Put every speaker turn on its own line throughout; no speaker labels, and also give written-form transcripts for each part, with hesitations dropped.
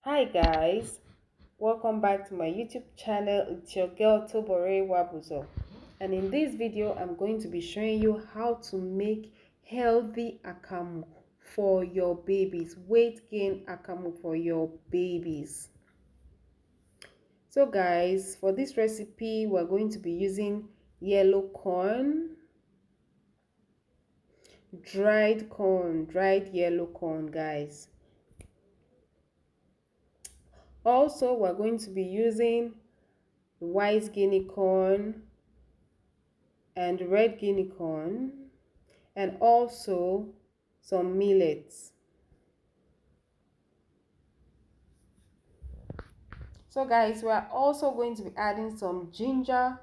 Hi guys, welcome back to my YouTube channel. It's your girl Tobore Wabuzo, and in this video I'm going to be showing you how to make healthy akamu for your babies, weight gain akamu for your babies. So guys, for this recipe we're going to be using yellow corn, dried yellow corn guys. Also we're going to be using white guinea corn and red guinea corn, and also some millets. So guys, we are also going to be adding some ginger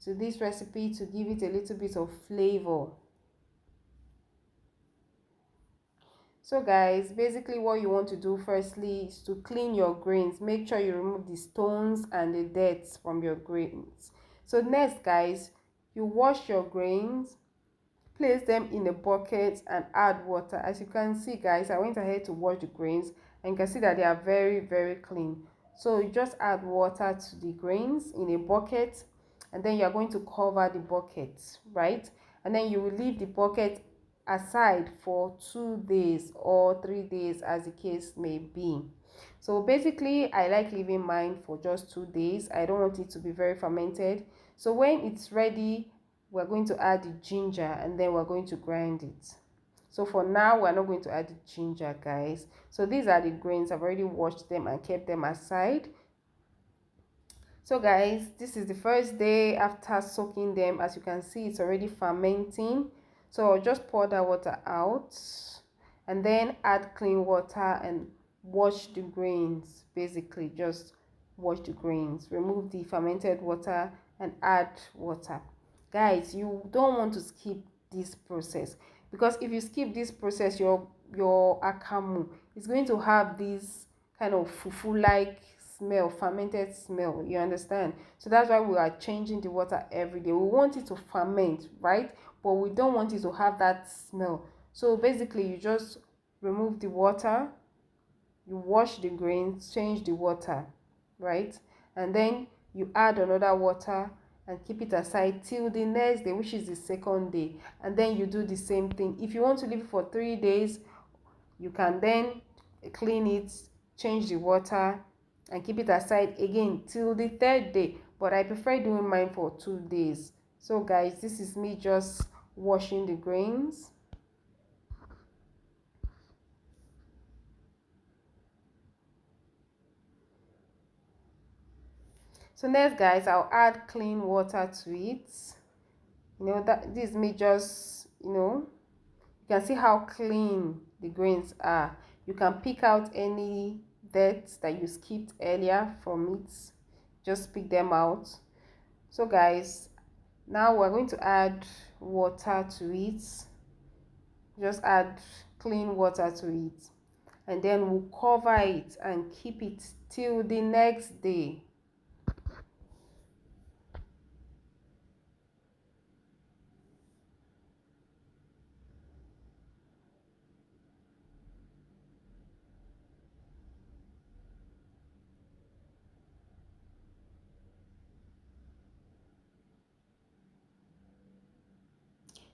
to this recipe to give it a little bit of flavor. So guys, basically what you want to do firstly is to clean your grains. Make sure you remove the stones and the dirt from your grains. So next guys, you wash your grains, place them in a bucket and add water. As you can see guys, I went ahead to wash the grains and you can see that they are very clean. So you just add water to the grains in a bucket, and then you are going to cover the bucket, right? And then you will leave the bucket aside for 2 days or 3 days as the case may be. So basically I like leaving mine for just 2 days. I don't want it to be very fermented. So when it's ready, we're going to add the ginger and then we're going to grind it. So for now we're not going to add the ginger guys. So these are the grains. I've already washed them and kept them aside. So guys, this is the first day after soaking them. As you can see, it's already fermenting. So I'll just pour that water out and then add clean water and wash the grains. Basically just wash the grains, remove the fermented water and add water. Guys, you don't want to skip this process, because if you skip this process, your akamu is going to have this kind of fufu like smell, fermented smell, you understand? So that's why we are changing the water every day. We want it to ferment, right? But we don't want it to have that smell. So basically you just remove the water, you wash the grains, change the water, right? And then you add another water and keep it aside till the next day, which is the second day. And then you do the same thing. If you want to leave it for 3 days, you can then clean it, change the water and keep it aside again till the 3rd day. But I prefer doing mine for 2 days. So guys, this is me just washing the grains. So next guys, I'll add clean water to it. You know, that this is me just, you can see how clean the grains are. You can pick out any dirt that you skipped earlier from it, just pick them out. So guys, now we're going to add water to it. Just add clean water to it, and then we'll cover it and keep it till the next day.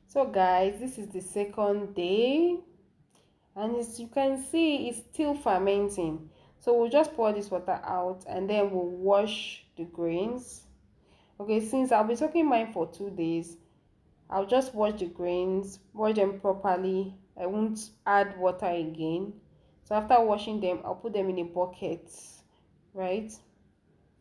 So guys, this is the second day, and as you can see, it's still fermenting. So we'll just pour this water out and then we'll wash the grains. Okay, since I'll be soaking mine for 2 days, I'll just wash the grains, wash them properly. I won't add water again. So after washing them, I'll put them in a bucket, right?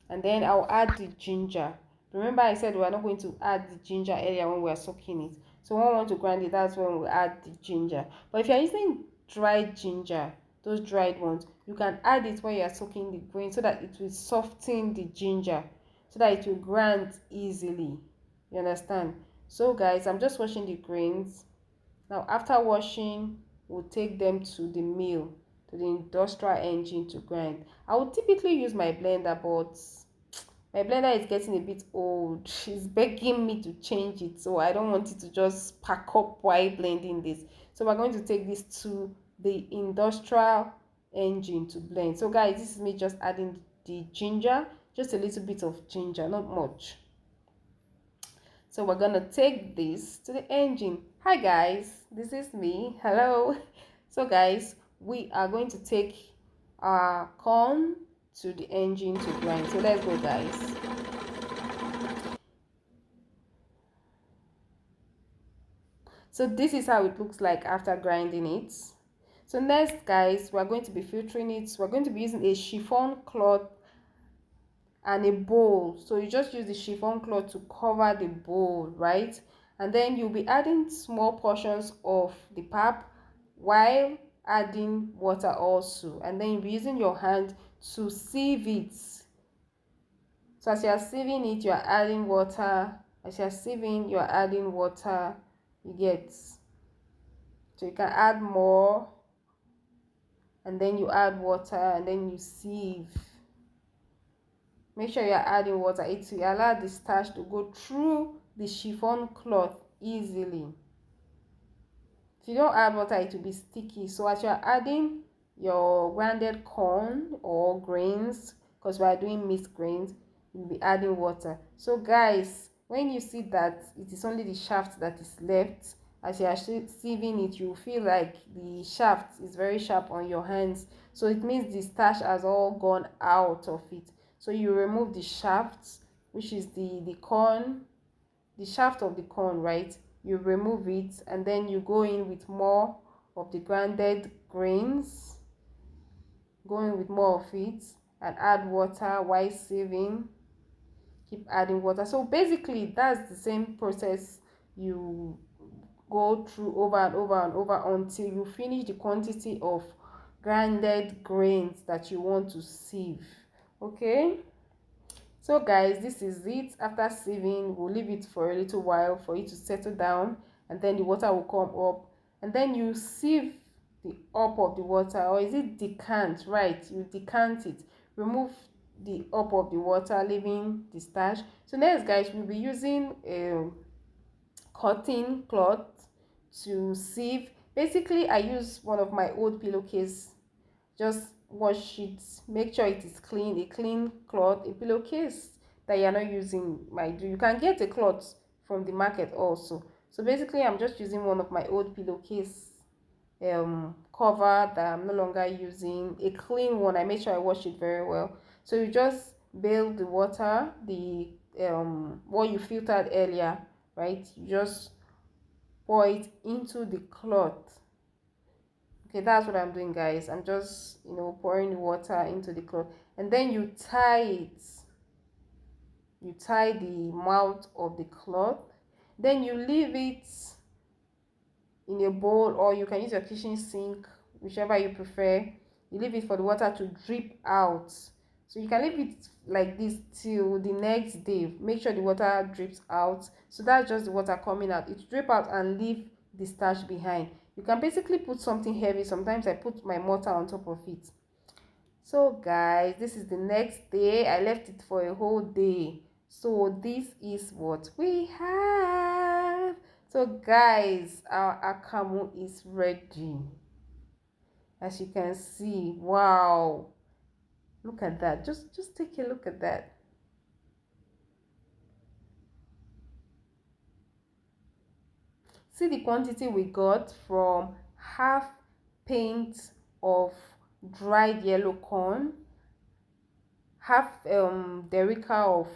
And then I'll add the ginger. Remember I said we're not going to add the ginger earlier when we're soaking it. So when we want to grind it, that's when we add the ginger. But if you're using dried ginger, those dried ones, you can add it when you're soaking the grain so that it will soften the ginger, so that it will grind easily. You understand? So guys, I'm just washing the grains. Now after washing, we'll take them to the mill, to the industrial engine to grind. I would typically use my blender, but my blender is getting a bit old. She's begging me to change it, so I don't want it to just pack up while blending this. So we're going to take this to the industrial engine to blend. So guys, this is me just adding the ginger, just a little bit of ginger, not much. So we're gonna take this to the engine. Hi guys, this is me. Hello. So guys, we are going to take our corn to the engine to grind. So let's go guys. So this is how it looks like after grinding it. So next guys, we're going to be filtering it. We're going to be using a chiffon cloth and a bowl. So you just use the chiffon cloth to cover the bowl, right? And then you'll be adding small portions of the pap while adding water also, and then you'll be using your hand to sieve it. So as you are sieving it, you are adding water. As you are sieving, you are adding water. You get, so you can add more, and then you add water, and then you sieve. Make sure you are adding water. It will allow the starch to go through the chiffon cloth easily. If you don't add water, it will be sticky. So as you are adding your grounded corn or grains, because we are doing mixed grains, you'll be adding water. So guys, when you see that it is only the shaft that is left, as you are sieving it, you feel like the shaft is very sharp on your hands. So it means the starch has all gone out of it. So you remove the shaft, which is the corn, the shaft of the corn, right? You remove it, and then you go in with more of the grounded grains, go in with more of it, and add water while sieving. Keep adding water. So basically that's the same process you go through over and over and over until you finish the quantity of grounded grains that you want to sieve. Okay, so guys, this is it. After sieving, we'll leave it for a little while for it to settle down, and then the water will come up, and then you sieve the up of the water, or is it decant, right? You decant it, remove the up of the water, leaving the starch. So next guys, we'll be using a cotton cloth to sieve. Basically I use one of my old pillowcase. Just wash it, make sure it is clean, a clean cloth, a pillowcase that you are not using might do. You can get a cloth from the market also. So basically I'm just using one of my old pillowcase cover that I'm no longer using, a clean one. I make sure I wash it very well. So you just bail the water, the what you filtered earlier, right? You just pour it into the cloth. Okay, that's what I'm doing guys. I'm just, pouring water into the cloth, and then you tie it. You tie the mouth of the cloth, then you leave it in a bowl, or you can use your kitchen sink, whichever you prefer. You leave it for the water to drip out. So you can leave it like this till the next day. Make sure the water drips out. So that's just the water coming out. It drip out and leave the starch behind. You can basically put something heavy. Sometimes I put my mortar on top of it. So guys, this is the next day. I left it for a whole day. So this is what we have. So guys, our AKAMU is ready. As you can see, wow, look at that. Just take a look at that. See the quantity we got from half pint of dried yellow corn, half derica of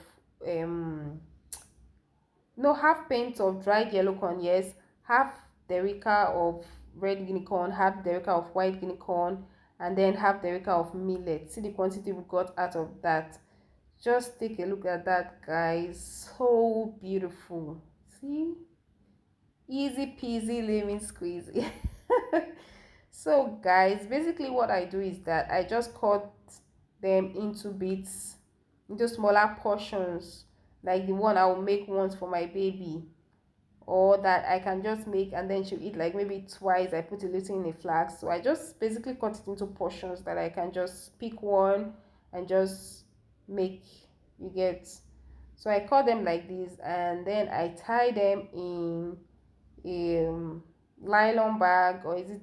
half pint of dried yellow corn, yes, half derica of red guinea corn, half derica of white guinea corn, and then half derica of millet. See the quantity we got out of that. Just take a look at that guys. So beautiful. See, easy peasy lemon squeezy. So guys, basically what I do is that I just cut them into bits, into smaller portions, like the one I will make once for my baby, or that I can just make and then she'll eat like maybe twice. I put a little in a flask. So I just basically cut it into portions that I can just pick one and just make. You get? So I cut them like this, and then I tie them in a nylon bag, or is it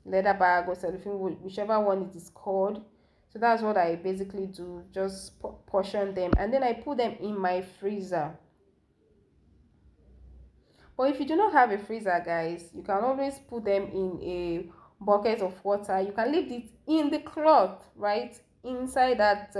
leather bag or cellophane, whichever one it is called. So that's what I basically do, just portion them, and then I put them in my freezer. But if you do not have a freezer, guys, you can always put them in a bucket of water. You can leave it in the cloth, right? Inside that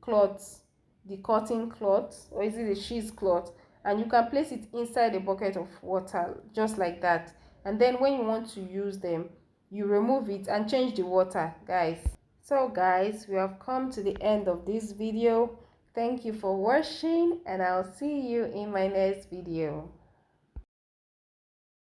cloth, the cotton cloth, or is it a cheesecloth? And you can place it inside a bucket of water, just like that. And then when you want to use them, you remove it and change the water, guys. So guys, we have come to the end of this video. Thank you for watching, and I'll see you in my next video.